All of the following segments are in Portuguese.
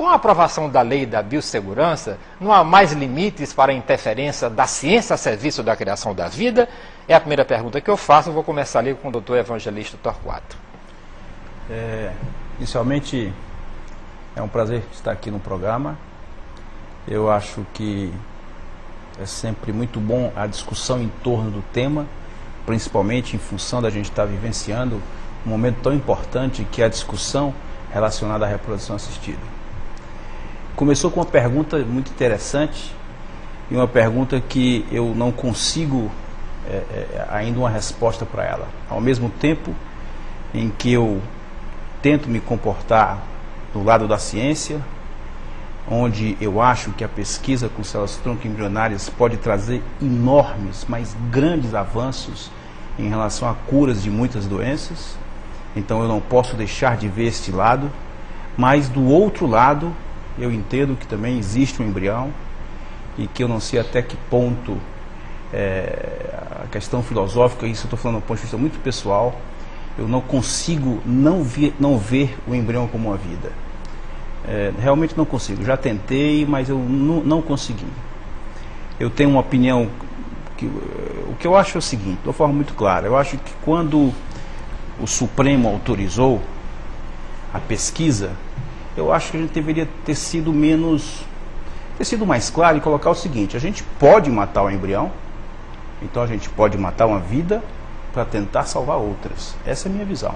com a aprovação da lei da biossegurança, não há mais limites para a interferência da ciência a serviço da criação da vida? É a primeira pergunta que eu faço. Eu vou começar ali com o doutor Evangelista Torquato. Inicialmente, é um prazer estar aqui no programa. Eu acho que é sempre muito bom a discussão em torno do tema, principalmente em função da gente estar vivenciando um momento tão importante que é a discussão relacionada à reprodução assistida. Começou com uma pergunta muito interessante e uma pergunta que eu não consigo ainda uma resposta para ela. Ao mesmo tempo em que eu tento me comportar do lado da ciência, onde eu acho que a pesquisa com células-tronco embrionárias pode trazer enormes, mas grandes avanços em relação a curas de muitas doenças, então eu não posso deixar de ver este lado, mas do outro lado eu entendo que também existe um embrião e que eu não sei até que ponto a questão filosófica, isso eu estou falando do ponto de vista muito pessoal, eu não consigo não ver o embrião como uma vida. Realmente não consigo. Já tentei, mas eu não consegui. Eu tenho uma opinião o que eu acho é o seguinte, de uma forma muito clara. Eu acho que quando o Supremo autorizou a pesquisa, eu acho que a gente deveria ter sido mais claro e colocar o seguinte: a gente pode matar o embrião, então a gente pode matar uma vida para tentar salvar outras. Essa é a minha visão.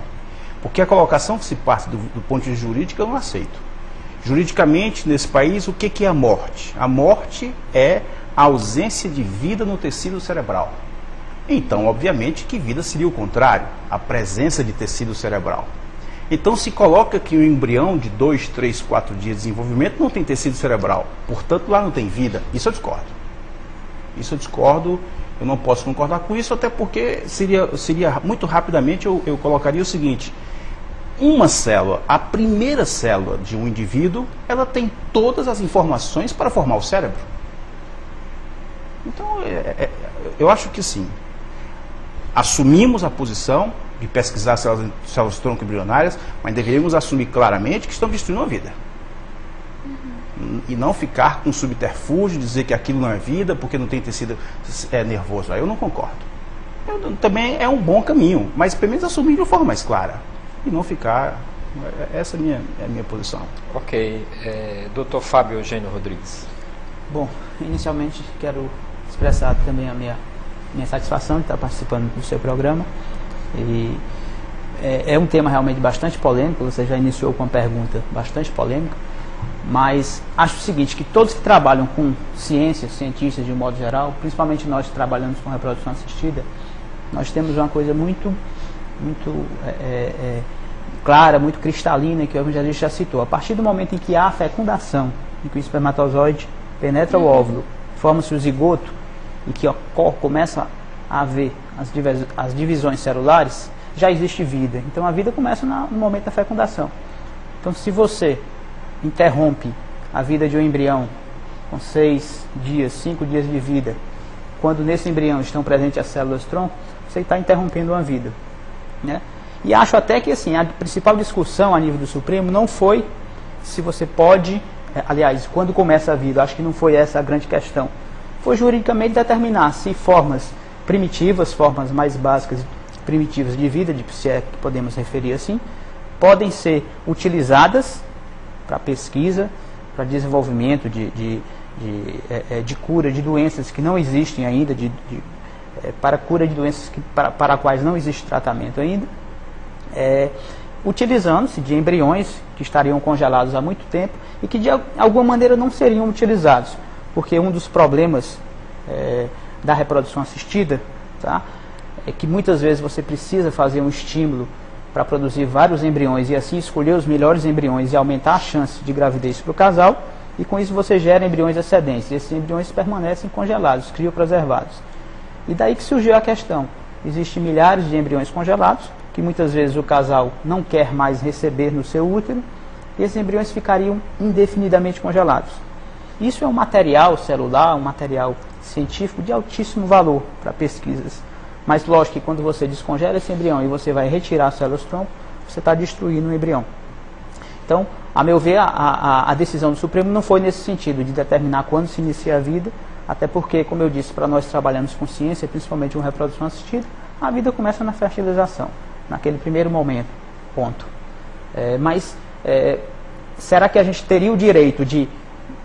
Porque a colocação que se parte do ponto de vista jurídico eu não aceito. Juridicamente, nesse país, o que é a morte? A morte é a ausência de vida no tecido cerebral. Então, obviamente, que vida seria o contrário, a presença de tecido cerebral. Então, se coloca que o embrião de 2, 3, 4 dias de desenvolvimento não tem tecido cerebral, portanto, lá não tem vida. Isso eu discordo. Isso eu discordo, eu não posso concordar com isso, até porque seria muito rapidamente, eu colocaria o seguinte: uma célula, a primeira célula de um indivíduo, ela tem todas as informações para formar o cérebro. Então, eu acho que sim. Assumimos a posição de pesquisar células tronco embrionárias, mas deveríamos assumir claramente que estamos destruindo a vida. E não ficar com subterfúgio, dizer que aquilo não é vida, porque não tem tecido nervoso. Aí eu não concordo. Também é um bom caminho, mas pelo menos assumir de uma forma mais clara. E não ficar... Essa é a minha posição. Ok. Dr. Fábio Eugênio Rodrigues. Bom, inicialmente quero expressar também a minha satisfação de estar participando do seu programa. E é um tema realmente bastante polêmico. Você já iniciou com uma pergunta bastante polêmica, mas acho o seguinte, que todos que trabalham com ciência, cientistas de um modo geral, principalmente nós que trabalhamos com reprodução assistida, nós temos uma coisa muito clara, muito cristalina, que o evangelista já citou. A partir do momento em que há a fecundação, em que o espermatozoide penetra o óvulo, forma-se o zigoto, e que começa a haver as divisões celulares, já existe vida. Então a vida começa no momento da fecundação. Então, se você interrompe a vida de um embrião com 6 dias, 5 dias de vida, quando nesse embrião estão presentes as células-tronco, você está interrompendo uma vida, né? E acho até que assim, a principal discussão a nível do Supremo não foi se você pode, aliás, quando começa a vida, acho que não foi essa a grande questão. Foi juridicamente determinar se formas primitivas, formas mais básicas primitivas de vida, se é que podemos referir assim, podem ser utilizadas para pesquisa, para desenvolvimento de cura de doenças que não existem ainda, para cura de doenças para as quais não existe tratamento ainda, utilizando-se de embriões que estariam congelados há muito tempo e que de alguma maneira não seriam utilizados, porque um dos problemas da reprodução assistida, tá, é que muitas vezes você precisa fazer um estímulo para produzir vários embriões e assim escolher os melhores embriões e aumentar a chance de gravidez para o casal, e com isso você gera embriões excedentes, e esses embriões permanecem congelados, criopreservados. E daí que surgiu a questão. Existem milhares de embriões congelados, que muitas vezes o casal não quer mais receber no seu útero, e esses embriões ficariam indefinidamente congelados. Isso é um material celular, um material científico de altíssimo valor para pesquisas. Mas lógico que quando você descongela esse embrião e você vai retirar as células-tronco, você está destruindo o embrião. Então, A meu ver, a decisão do Supremo não foi nesse sentido, de determinar quando se inicia a vida, até porque, como eu disse, para nós trabalhamos com ciência, principalmente com reprodução assistida, a vida começa na fertilização, naquele primeiro momento, ponto. Será que a gente teria o direito de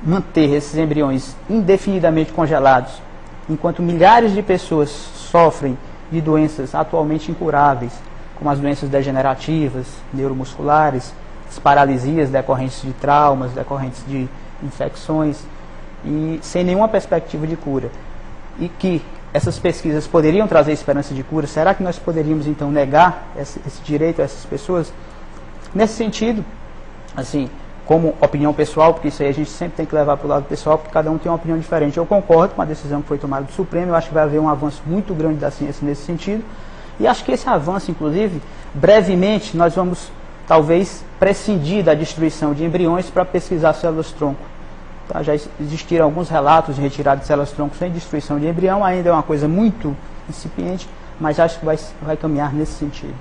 manter esses embriões indefinidamente congelados, enquanto milhares de pessoas sofrem de doenças atualmente incuráveis, como as doenças degenerativas, neuromusculares, as paralisias decorrentes de traumas, decorrentes de infecções, e sem nenhuma perspectiva de cura? E que essas pesquisas poderiam trazer esperança de cura? Será que nós poderíamos então negar esse direito a essas pessoas? Nesse sentido, assim, como opinião pessoal, porque isso aí a gente sempre tem que levar para o lado pessoal, porque cada um tem uma opinião diferente. Eu concordo com a decisão que foi tomada do Supremo, eu acho que vai haver um avanço muito grande da ciência nesse sentido, e acho que esse avanço, inclusive, brevemente, nós vamos, talvez, prescindir da destruição de embriões para pesquisar células-tronco. Tá? Já existiram alguns relatos de retirada de células-tronco sem destruição de embrião, ainda é uma coisa muito incipiente, mas acho que vai caminhar nesse sentido.